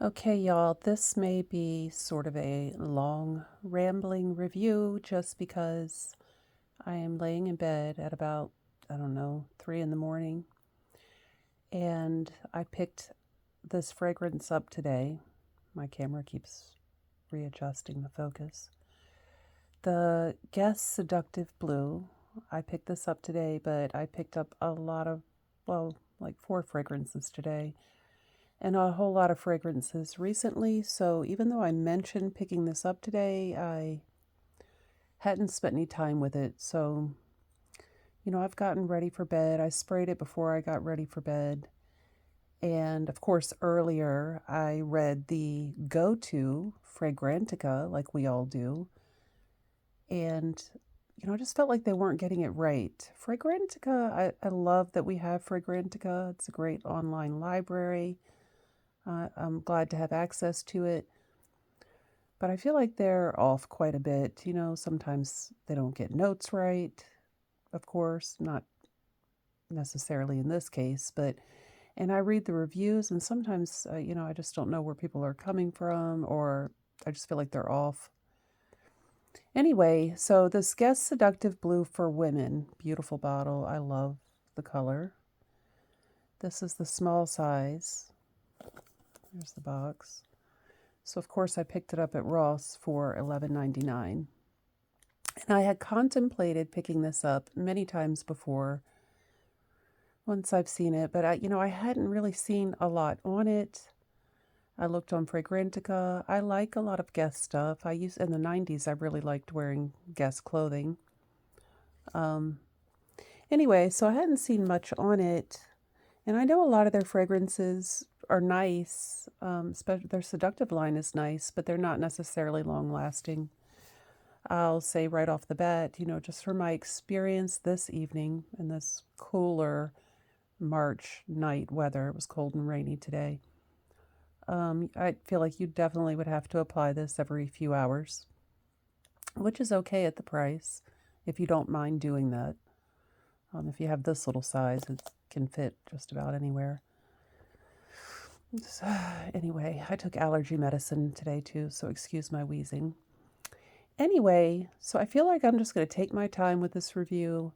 Okay, y'all, this may be sort of a long, rambling review just because I am laying in bed at about, I don't know, 3 in the morning. And I picked this fragrance up today. My camera keeps readjusting the focus. The Guess Seductive Blue. I picked this up today, but I picked up a lot of, well, like 4 fragrances today and a whole lot of fragrances recently. So even though I mentioned picking this up today, I hadn't spent any time with it. So, I've gotten ready for bed. I sprayed it before I got ready for bed. And of course, earlier I read the go to Fragrantica, like we all do. And, I just felt like they weren't getting it right. Fragrantica, I love that we have Fragrantica. It's a great online library. I'm glad to have access to it. But I feel like they're off quite a bit. Sometimes they don't get notes right, of course, not necessarily in this case, and I read the reviews, and sometimes, I just don't know where people are coming from, or I just feel like they're off. Anyway, so this Guess Seductive Blue for Women, beautiful bottle. I love the color. This is the small size. There's the box. So, of course, I picked it up at Ross for $11.99. And I had contemplated picking this up many times before, once I've seen it, but I hadn't really seen a lot on it. I looked on Fragrantica. I like a lot of Guess stuff. In the 90s, I really liked wearing Guess clothing. Anyway, so I hadn't seen much on it. And I know a lot of their fragrances are nice. Especially their Seductive line is nice, but they're not necessarily long lasting. I'll say right off the bat, just from my experience this evening in this cooler March night weather, it was cold and rainy today. I feel like you definitely would have to apply this every few hours, which is okay at the price if you don't mind doing that. If you have this little size, it can fit just about anywhere. So, anyway, I took allergy medicine today too, so excuse my wheezing. Anyway, so I feel like I'm just going to take my time with this review,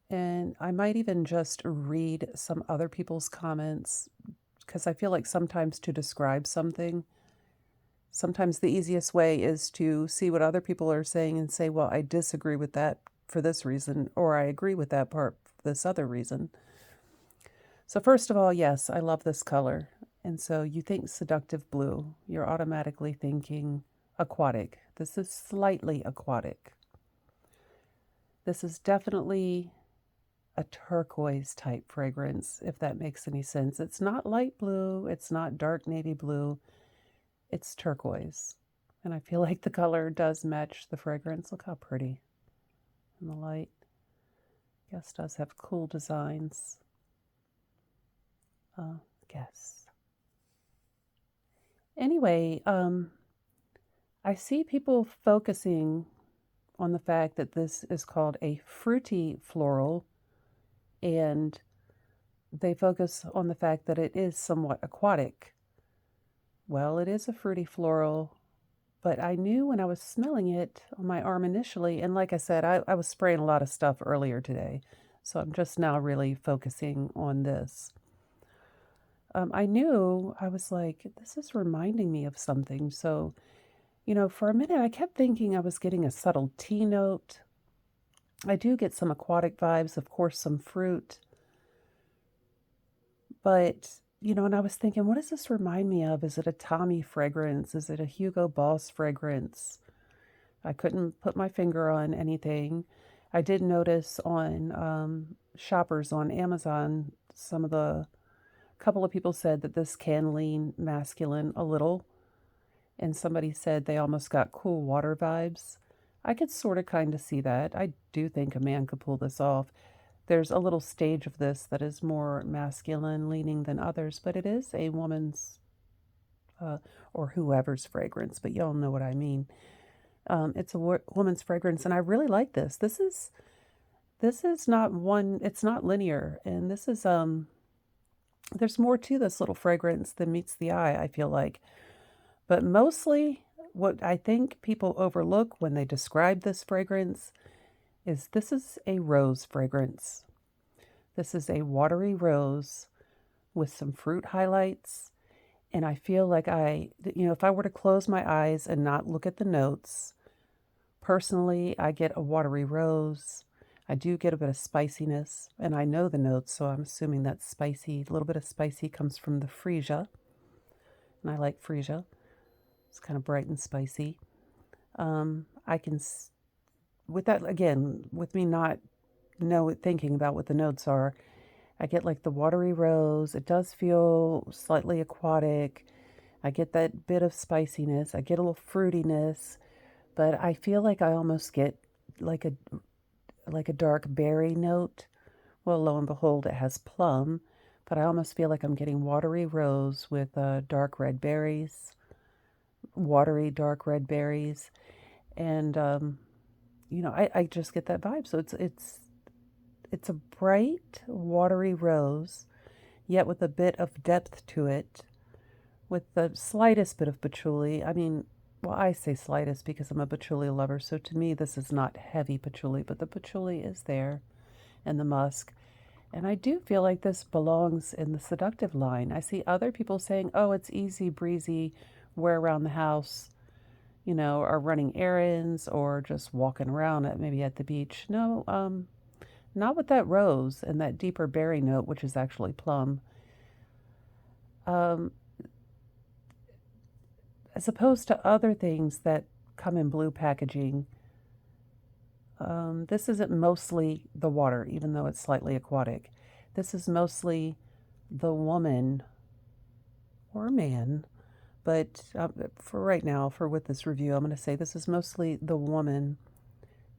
and I might even just read some other people's comments, because I feel like sometimes to describe something, sometimes the easiest way is to see what other people are saying and say, well, I disagree with that for this reason, or I agree with that part for this other reason. So first of all, yes, I love this color. And so you think Seductive Blue, you're automatically thinking aquatic. This is slightly aquatic. This is definitely a turquoise type fragrance, if that makes any sense. It's not light blue, it's not dark navy blue, it's turquoise. And I feel like the color does match the fragrance. Look how pretty in the light. Guess does have cool designs. Guess. Anyway, I see people focusing on the fact that this is called a fruity floral, and they focus on the fact that it is somewhat aquatic. Well, it is a fruity floral, but I knew when I was smelling it on my arm initially, and like I said, I was spraying a lot of stuff earlier today, so I'm just now really focusing on this. I knew, I was like, this is reminding me of something. So, for a minute, I kept thinking I was getting a subtle tea note. I do get some aquatic vibes, of course, some fruit. But, and I was thinking, what does this remind me of? Is it a Tommy fragrance? Is it a Hugo Boss fragrance? I couldn't put my finger on anything. I did notice on shoppers on Amazon, couple of people said that this can lean masculine a little, and somebody said they almost got cool water vibes. I could sort of kind of see that. I do think a man could pull this off. There's a little stage of this that is more masculine leaning than others, but it is a woman's or whoever's fragrance, but y'all know what I mean. It's a woman's fragrance, and I really like this. This is not one, it's not linear, and this is There's more to this little fragrance than meets the eye, I feel like. But mostly, what I think people overlook when they describe this fragrance is this is a rose fragrance. This is a watery rose with some fruit highlights. And I feel like if I were to close my eyes and not look at the notes, personally, I get a watery rose. I do get a bit of spiciness, and I know the notes, so I'm assuming that's spicy. A little bit of spicy comes from the Freesia, and I like Freesia. It's kind of bright and spicy. I can, with that, again, with me not thinking about what the notes are, I get like the watery rose. It does feel slightly aquatic. I get that bit of spiciness. I get a little fruitiness, but I feel like I almost get like a dark berry note. Well, lo and behold, it has plum, but I almost feel like I'm getting watery rose with dark red berries, watery dark red berries, and I just get that vibe. So it's a bright, watery rose, yet with a bit of depth to it, with the slightest bit of patchouli. I mean, well, I say slightest because I'm a patchouli lover, so to me this is not heavy patchouli, but the patchouli is there, and the musk. And I do feel like this belongs in the seductive line. I see other people saying, oh, it's easy breezy, wear around the house, or running errands or just walking around maybe at the beach. No, not with that rose and that deeper berry note, which is actually plum. Um, as opposed to other things that come in blue packaging, this isn't mostly the water, even though it's slightly aquatic. This is mostly the woman or man, but for right now, with this review, I'm going to say this is mostly the woman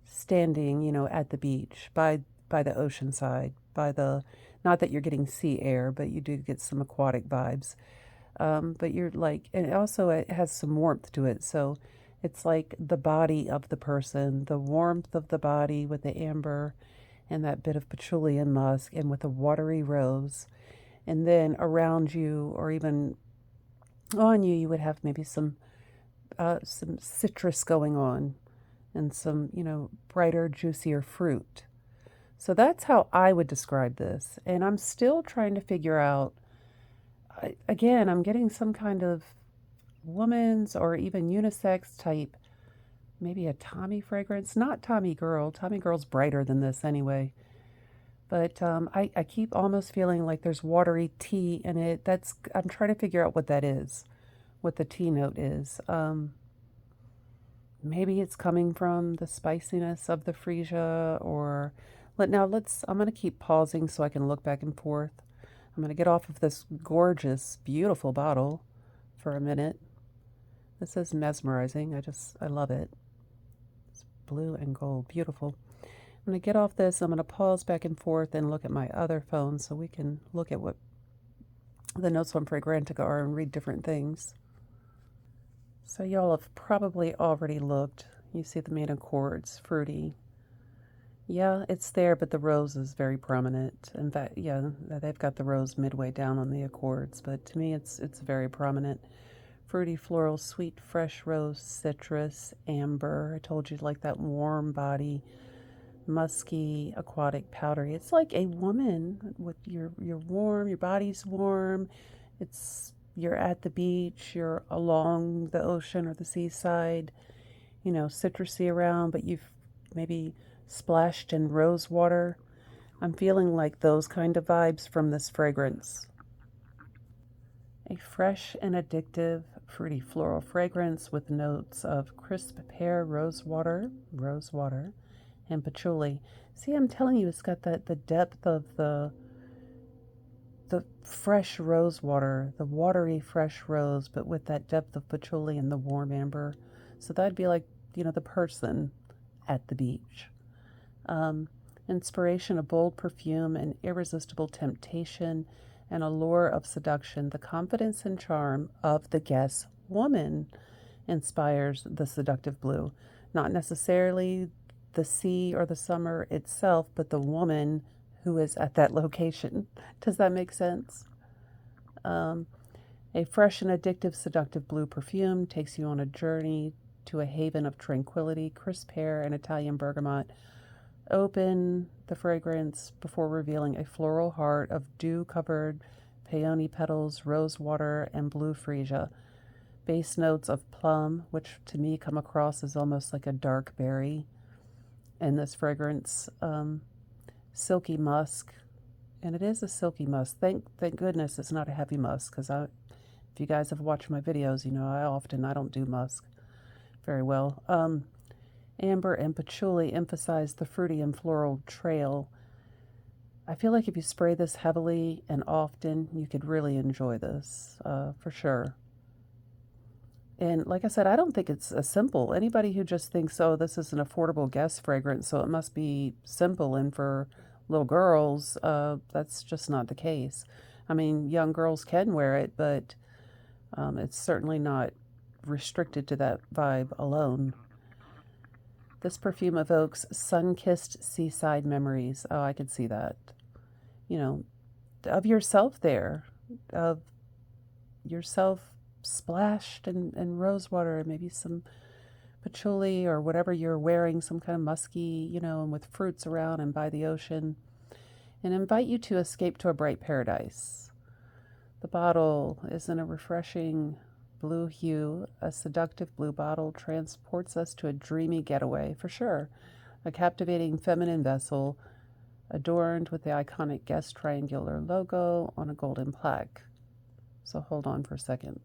standing, at the beach by the ocean side, not that you're getting sea air, but you do get some aquatic vibes. But you're like, and also it has some warmth to it. So it's like the body of the person, the warmth of the body with the amber and that bit of patchouli and musk and with a watery rose. And then around you or even on you, you would have maybe some citrus going on and some, brighter, juicier fruit. So that's how I would describe this. And I'm still trying to figure out, again, I'm getting some kind of woman's or even unisex type, maybe a Tommy fragrance. Not Tommy Girl. Tommy Girl's brighter than this anyway. But I keep almost feeling like there's watery tea in it. I'm trying to figure out what that is, what the tea note is. Maybe it's coming from the spiciness of the Freesia I'm going to keep pausing so I can look back and forth. I'm going to get off of this gorgeous, beautiful bottle for a minute. This is mesmerizing. I love it. It's blue and gold. Beautiful. I'm going to get off this. I'm going to pause back and forth and look at my other phone so we can look at what the notes on Fragrantica are and read different things. So y'all have probably already looked. You see the main accords, fruity. Yeah, it's there, but the rose is very prominent. In fact, yeah, they've got the rose midway down on the accords, but to me it's very prominent. Fruity, floral, sweet, fresh rose, citrus, amber. I told you like that warm body, musky, aquatic, powdery. It's like a woman with you're warm, your body's warm. You're at the beach, you're along the ocean or the seaside, citrusy around, but you've maybe splashed in rose water. I'm feeling like those kind of vibes from this fragrance. A fresh and addictive, fruity floral fragrance with notes of crisp pear, rosewater, and patchouli. See, I'm telling you, it's got the depth of the fresh rose water, the watery fresh rose, but with that depth of patchouli and the warm amber. So that'd be like, the person at the beach. Inspiration, a bold perfume, an irresistible temptation, an allure of seduction. The confidence and charm of the guest woman inspires the seductive blue. Not necessarily the sea or the summer itself, but the woman who is at that location. Does that make sense? A fresh and addictive seductive blue perfume takes you on a journey to a haven of tranquility. Crisp pear and Italian bergamot open the fragrance before revealing a floral heart of dew-covered peony petals, rosewater, and blue freesia. Base notes of plum, which to me come across as almost like a dark berry in this fragrance. Silky musk, and it is a silky musk. Thank goodness it's not a heavy musk, because if you guys have watched my videos, you know I don't do musk very well. Amber and patchouli emphasize the fruity and floral trail. I feel like if you spray this heavily and often, you could really enjoy this, for sure. And like I said, I don't think it's a simple. Anybody who just thinks, oh, this is an affordable guest fragrance, so it must be simple and for little girls, that's just not the case. I mean, young girls can wear it, but it's certainly not restricted to that vibe alone. This perfume evokes sun-kissed seaside memories. Oh, I could see that. You know, of yourself there, of yourself splashed in rosewater, maybe some patchouli or whatever you're wearing, some kind of musky, you know, and with fruits around and by the ocean, and invite you to escape to a bright paradise. The bottle is in a refreshing blue hue. A seductive blue bottle transports us to a dreamy getaway, for sure. A captivating feminine vessel adorned with the iconic guest triangular logo on a golden plaque. So hold on for a second.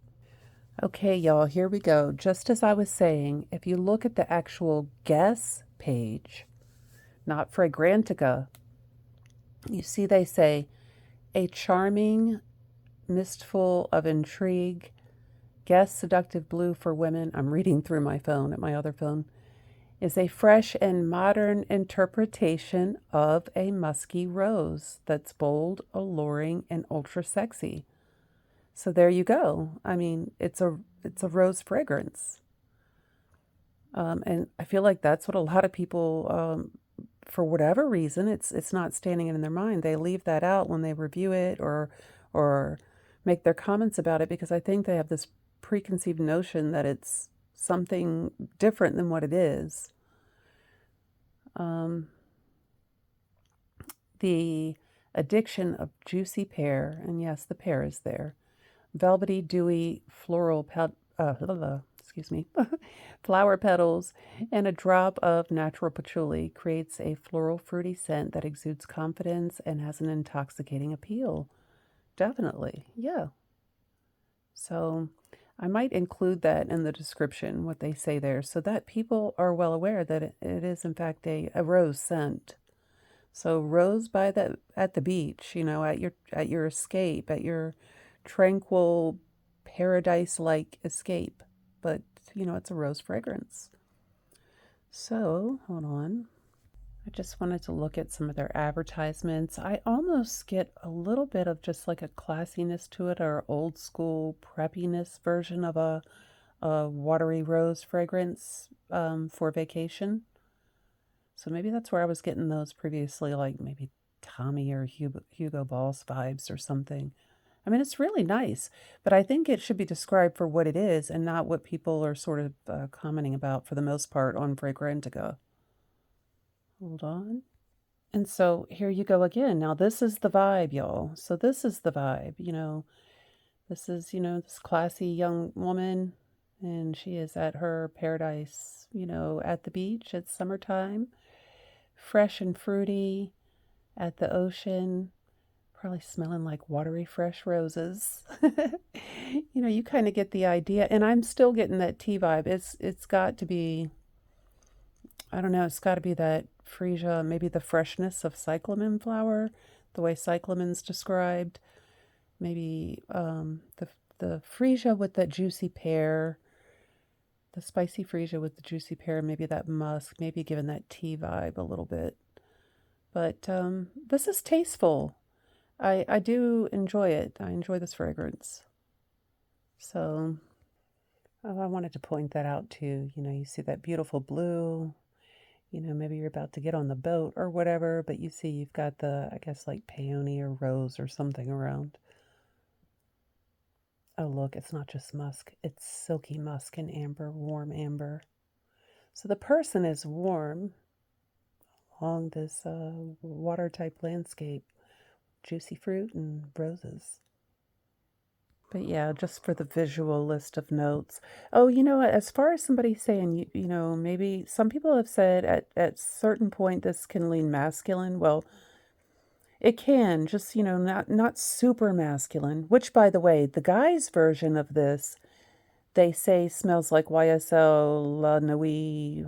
Okay, y'all, here we go. Just as I was saying, if you look at the actual guess page, not Fragrantica, you see they say, a charming mistful of intrigue, guess seductive blue for women. I'm reading through my phone at my other phone. Is a fresh and modern interpretation of a musky rose that's bold, alluring, and ultra sexy. So there you go. I mean, it's a rose fragrance. And I feel like that's what a lot of people, for whatever reason, it's not standing in their mind. They leave that out when they review it or make their comments about it, because I think they have this preconceived notion that it's something different than what it is. The addiction of juicy pear, and yes, the pear is there. Velvety, dewy, floral, flower petals, and a drop of natural patchouli creates a floral, fruity scent that exudes confidence and has an intoxicating appeal. Definitely, yeah. So I might include that in the description, what they say there, so that people are well aware that it is, in fact, a rose scent. So rose at the beach, you know, at your escape, at your tranquil, paradise-like escape. But, you know, it's a rose fragrance. So, hold on. I just wanted to look at some of their advertisements. I almost get a little bit of just like a classiness to it, or old school preppiness version of a watery rose fragrance for vacation. So maybe that's where I was getting those previously, like maybe Tommy or Hugo Boss vibes or something. I mean, it's really nice, but I think it should be described for what it is and not what people are sort of commenting about for the most part on Fragrantica. Hold on. And so here you go again. Now this is the vibe, y'all. So this is the vibe, you know. This is, you know, this classy young woman, and she is at her paradise, you know, at the beach. It's summertime, fresh and fruity, at the ocean, probably smelling like watery fresh roses. You know, you kind of get the idea, and I'm still getting that tea vibe. It's got to be, I don't know, it's got to be that Freesia, maybe the freshness of cyclamen flower, the way cyclamen's described. Maybe the Freesia with that juicy pear, the spicy Freesia with the juicy pear, maybe that musk, maybe giving that tea vibe a little bit. But this is tasteful. I do enjoy it. I enjoy this fragrance. So I wanted to point that out too. You know, you see that beautiful blue. You know, maybe you're about to get on the boat or whatever, but you see you've got the, I guess, like peony or rose or something around. Oh, look, it's not just musk. It's silky musk and amber, warm amber. So the person is warm along this water-type landscape. Juicy fruit and roses. But yeah, just for the visual list of notes. Oh, you know what? As far as somebody saying, you know, maybe some people have said at certain point this can lean masculine. Well, it can, just, you know, not super masculine, which, by the way, the guy's version of this, they say smells like YSL La Nuit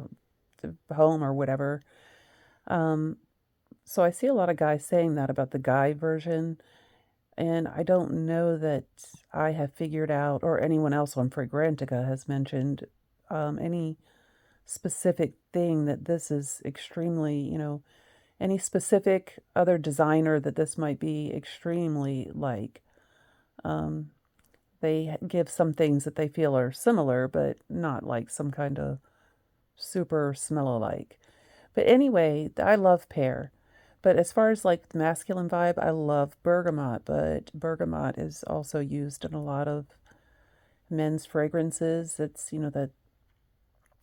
home or whatever. So I see a lot of guys saying that about the guy version, and I don't know that I have figured out, or anyone else on Fragrantica has mentioned, any specific thing that this is extremely, you know, any specific other designer that this might be extremely like. They give some things that they feel are similar, but not like some kind of super smell alike. But anyway, I love Pear. But as far as like the masculine vibe, I love Bergamot. But Bergamot is also used in a lot of men's fragrances. It's, you know, that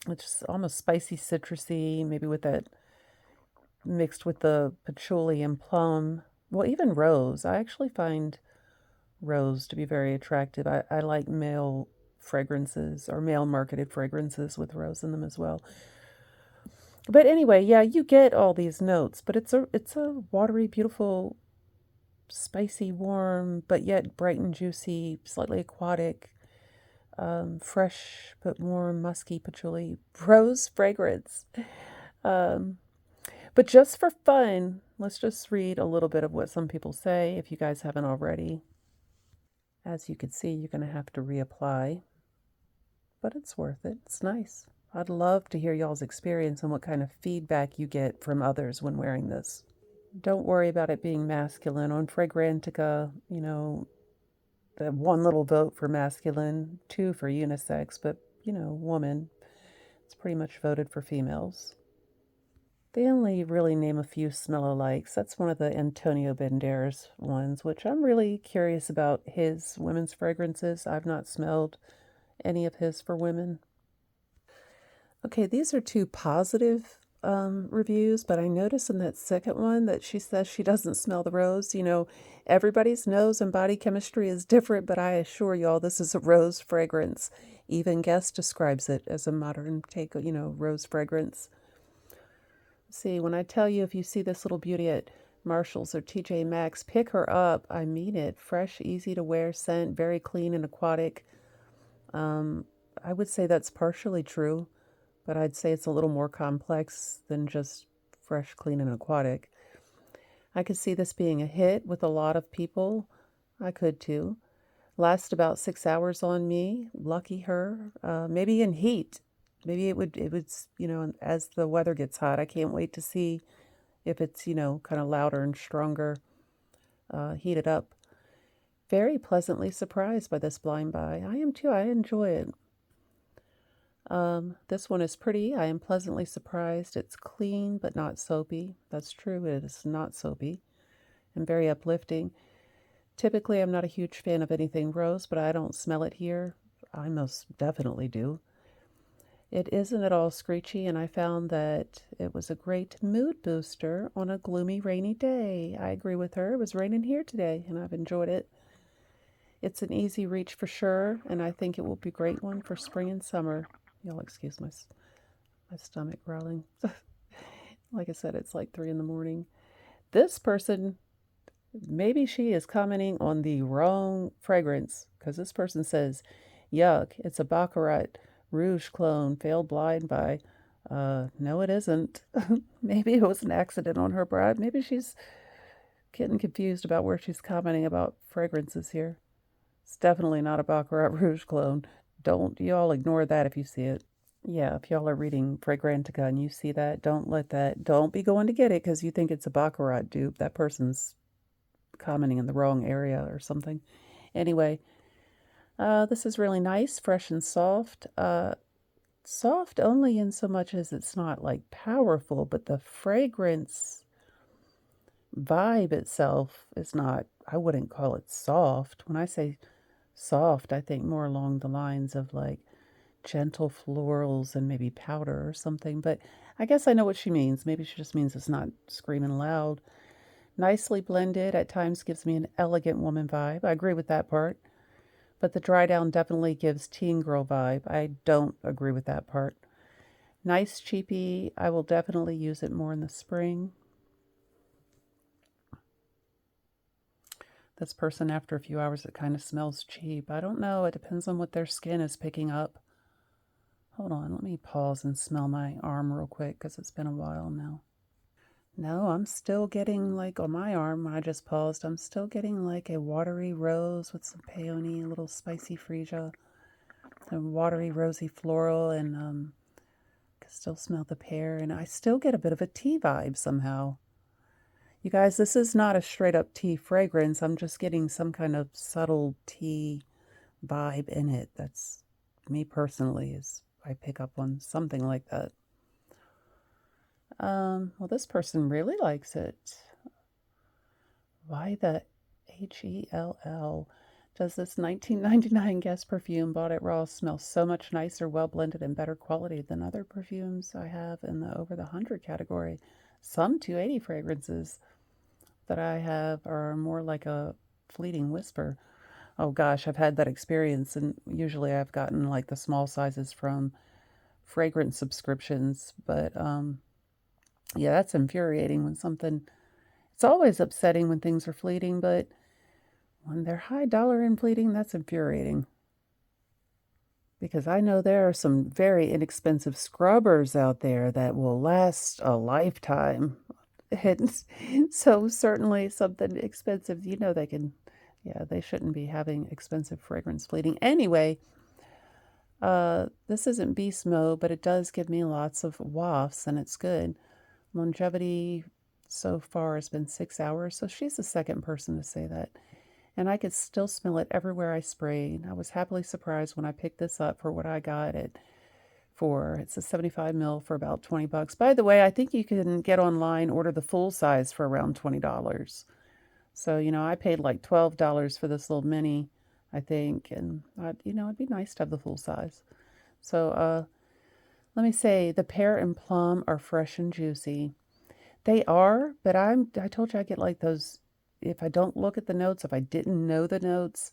it's almost spicy, citrusy, maybe with that mixed with the patchouli and plum. Well, even rose. I actually find rose to be very attractive. I like male fragrances or male marketed fragrances with rose in them as well. But anyway, yeah, you get all these notes, but it's a watery, beautiful, spicy, warm, but yet bright and juicy, slightly aquatic, fresh but more musky patchouli rose fragrance. Um, but just for fun, let's just read a little bit of what some people say if you guys haven't already. As you can see, you're going to have to reapply, but it's worth it. It's nice. I'd love to hear y'all's experience and what kind of feedback you get from others when wearing this. Don't worry about it being masculine. On Fragrantica, you know, the one little vote for masculine, two for unisex, but, you know, woman. It's pretty much voted for females. They only really name a few smell-alikes. That's one of the Antonio Banderas ones, which I'm really curious about his women's fragrances. I've not smelled any of his for women. Okay, these are two positive reviews, but I noticed in that second one that she says she doesn't smell the rose. You know, everybody's nose and body chemistry is different, but I assure y'all this is a rose fragrance. Even Guest describes it as a modern take, you know, rose fragrance. See, when I tell you, if you see this little beauty at Marshall's or TJ Maxx, pick her up. I mean it. Fresh, easy to wear scent, very clean and aquatic. I would say that's partially true, but I'd say it's a little more complex than just fresh, clean, and aquatic. I could see this being a hit with a lot of people. I could too. Last about 6 hours on me. Lucky her. Maybe in heat. Maybe it would, you know, as the weather gets hot. I can't wait to see if it's, you know, kind of louder and stronger, heated up. Very pleasantly surprised by this blind buy. I am too. I enjoy it. This one is pretty. I am pleasantly surprised. It's clean but not soapy. That's true. It is not soapy and very uplifting. Typically, I'm not a huge fan of anything rose, but I don't smell it here. I most definitely do. It isn't at all screechy, and I found that it was a great mood booster on a gloomy, rainy day. I agree with her. It was raining here today, and I've enjoyed it. It's an easy reach for sure, and I think it will be a great one for spring and summer. Y'all excuse my stomach growling. Like I said, it's like 3 in the morning. This person, maybe she is commenting on the wrong fragrance, because this person says, yuck, it's a Baccarat Rouge clone, failed blind by. No, it isn't. Maybe it was an accident on her breath. Maybe she's getting confused about where she's commenting about fragrances here. It's definitely not a Baccarat Rouge clone. Don't y'all ignore that if you see it. Yeah, if y'all are reading Fragrantica and you see that, don't be going to get it because you think it's a Baccarat dupe. That person's commenting in the wrong area or something. Anyway, this is really nice, fresh and soft. Soft only in so much as it's not like powerful, but the fragrance vibe itself is not, I wouldn't call it soft. When I say soft, I think more along the lines of like gentle florals and maybe powder or something. But I guess I know what she means. Maybe she just means it's not screaming loud. Nicely blended, at times gives me an elegant woman vibe. I agree with that part. But the dry down definitely gives teen girl vibe. I don't agree with that part. Nice cheapy. I will definitely use it more in the spring. This person, after a few hours, it kind of smells cheap. I don't know. It depends on what their skin is picking up. Hold on. Let me pause and smell my arm real quick because it's been a while now. No, I'm still getting like on my arm when I just paused, I'm still getting like a watery rose with some peony, a little spicy freesia, a watery rosy floral, and can still smell the pear, and I still get a bit of a tea vibe somehow. You guys, this is not a straight up tea fragrance. I'm just getting some kind of subtle tea vibe in it. That's me personally, is I pick up on something like that. Well, this person really likes it. Why the HELL? Does this 1999 Guess perfume bought at Ross smell so much nicer, well blended, and better quality than other perfumes I have in the over the 100 category? Some 280 fragrances that I have are more like a fleeting whisper. Oh gosh, I've had that experience, and usually I've gotten like the small sizes from fragrance subscriptions, but yeah, that's infuriating when something, it's always upsetting when things are fleeting, but when they're high dollar and fleeting, that's infuriating. Because I know there are some very inexpensive scrubbers out there that will last a lifetime. And so certainly something expensive, you know, they can, yeah, they shouldn't be having expensive fragrance fleeting. Anyway, this isn't beast mode, but it does give me lots of wafts and it's good. Longevity so far has been 6 hours, so she's the second person to say that. And I could still smell it everywhere I sprayed. I was happily surprised when I picked this up for what I got it for. It's a 75 ml for about 20 bucks. By the way, I think you can get online, order the full size for around $20. So, you know, I paid like $12 for this little mini, I think, and you know, it'd be nice to have the full size. So, let me say the pear and plum are fresh and juicy. They are, but I told you I get like those, if I don't look at the notes, if I didn't know the notes,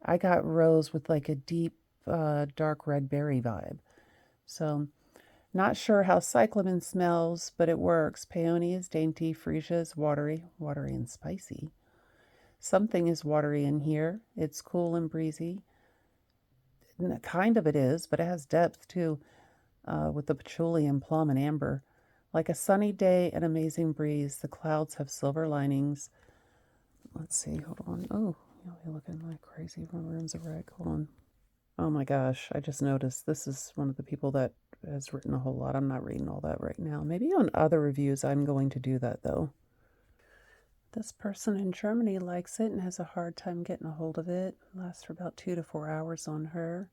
I got rose with like a deep dark red berry vibe. So not sure how Cyclamen smells, but it works. Peony is dainty, Freesia is watery and spicy. Something is watery in here. It's cool and breezy. Kind of it is, but it has depth too, with the patchouli and plum and amber. Like a sunny day, an amazing breeze. The clouds have silver linings. Let's see, hold on. Oh, you're looking like crazy from Rooms of Reg. Hold on. Oh my gosh, I just noticed this is one of the people that has written a whole lot. I'm not reading all that right now. Maybe on other reviews I'm going to do that though. This person in Germany likes it and has a hard time getting a hold of it. Lasts for about 2 to 4 hours on her.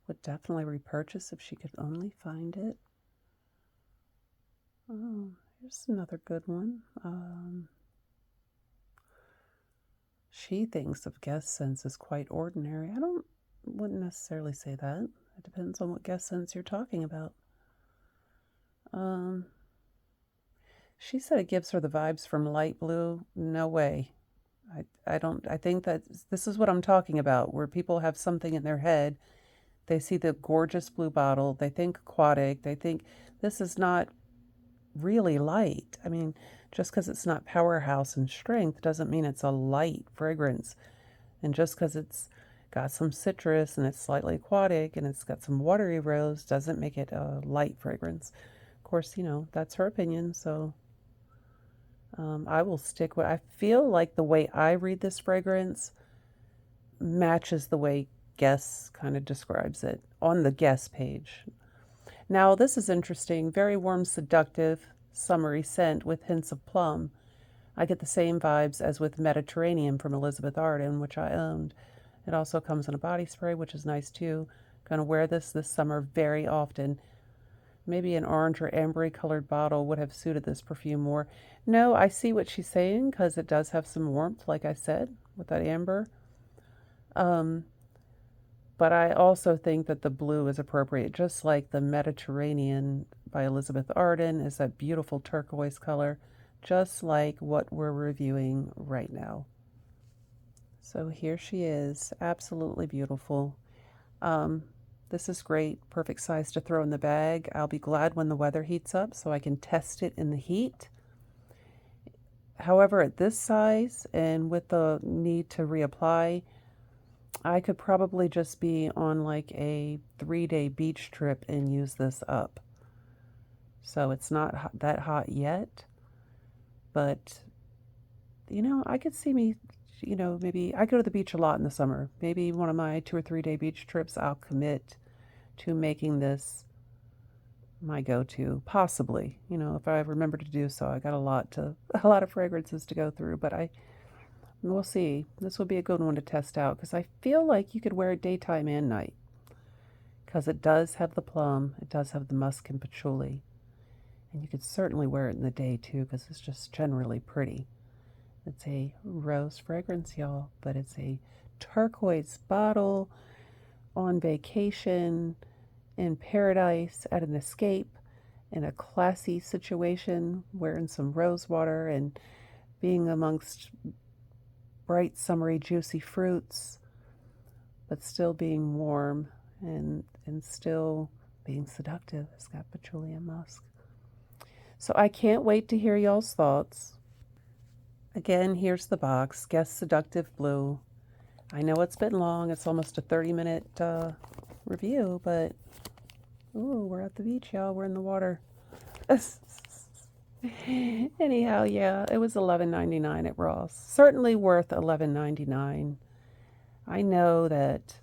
Would definitely repurchase if she could only find it. Oh, here's another good one. She thinks of Guest Sense as quite ordinary. Wouldn't necessarily say that. It depends on what Guest Sense you're talking about. She said it gives her the vibes from light blue. No way. I think that this is what I'm talking about, where people have something in their head. They see the gorgeous blue bottle. They think aquatic. They think this is not really light. I mean, just because it's not powerhouse and strength doesn't mean it's a light fragrance. And just because it's got some citrus and it's slightly aquatic and it's got some watery rose doesn't make it a light fragrance. Of course, you know, that's her opinion, so I will stick with, I feel like the way I read this fragrance matches the way Guess kind of describes it on the Guess page. Now, this is interesting. Very warm, seductive, summery scent with hints of plum. I get the same vibes as with Mediterranean from Elizabeth Arden, which I owned. It also comes in a body spray, which is nice too. Gonna wear this summer very often. Maybe an orange or ambery colored bottle would have suited this perfume more. No, I see what she's saying because it does have some warmth, like I said, with that amber. Um, but I also think that the blue is appropriate, just like the Mediterranean by Elizabeth Arden is that beautiful turquoise color, just like what we're reviewing right now. So here she is, absolutely beautiful. Um, this is great, perfect size to throw in the bag. I'll be glad when the weather heats up so I can test it in the heat. However, at this size and with the need to reapply, I could probably just be on like a 3-day beach trip and use this up. So it's not that hot yet, but you know, I could see me, you know, maybe I go to the beach a lot in the summer. Maybe one of my 2 or 3-day beach trips, I'll commit to making this my go-to, possibly. You know, if I remember to do so. I got a lot of fragrances to go through, but we'll see. This will be a good one to test out because I feel like you could wear it daytime and night because it does have the plum, it does have the musk and patchouli, and you could certainly wear it in the day too because it's just generally pretty. It's a rose fragrance, y'all, but it's a turquoise bottle on vacation in paradise at an escape in a classy situation, wearing some rosewater and being amongst bright, summery, juicy fruits, but still being warm and still being seductive. It's got patchouli and musk. So I can't wait to hear y'all's thoughts. Again, here's the box. Guess Seductive Blue. I know it's been long. It's almost a 30-minute review, but ooh, we're at the beach, y'all. We're in the water. Anyhow, yeah, it was $11.99 at Ross. Certainly worth $11.99. I know that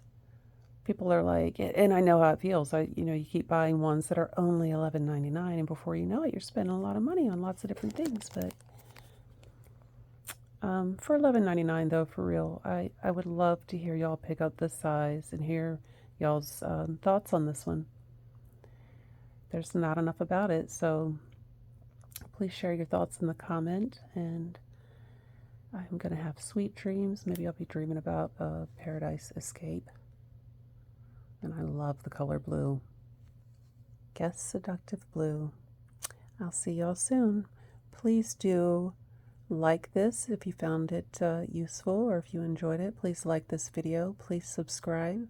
people are like, and I know how it feels. You keep buying ones that are only $11.99, and before you know it, you're spending a lot of money on lots of different things. But for $11.99, though, for real, I would love to hear y'all pick up this size and hear y'all's thoughts on this one. There's not enough about it, so please share your thoughts in the comment, and I'm going to have sweet dreams. Maybe I'll be dreaming about a paradise escape. And I love the color blue. Guess Seductive Blue. I'll see y'all soon. Please do like this if you found it useful or if you enjoyed it. Please like this video. Please subscribe.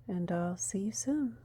And I'll see you soon.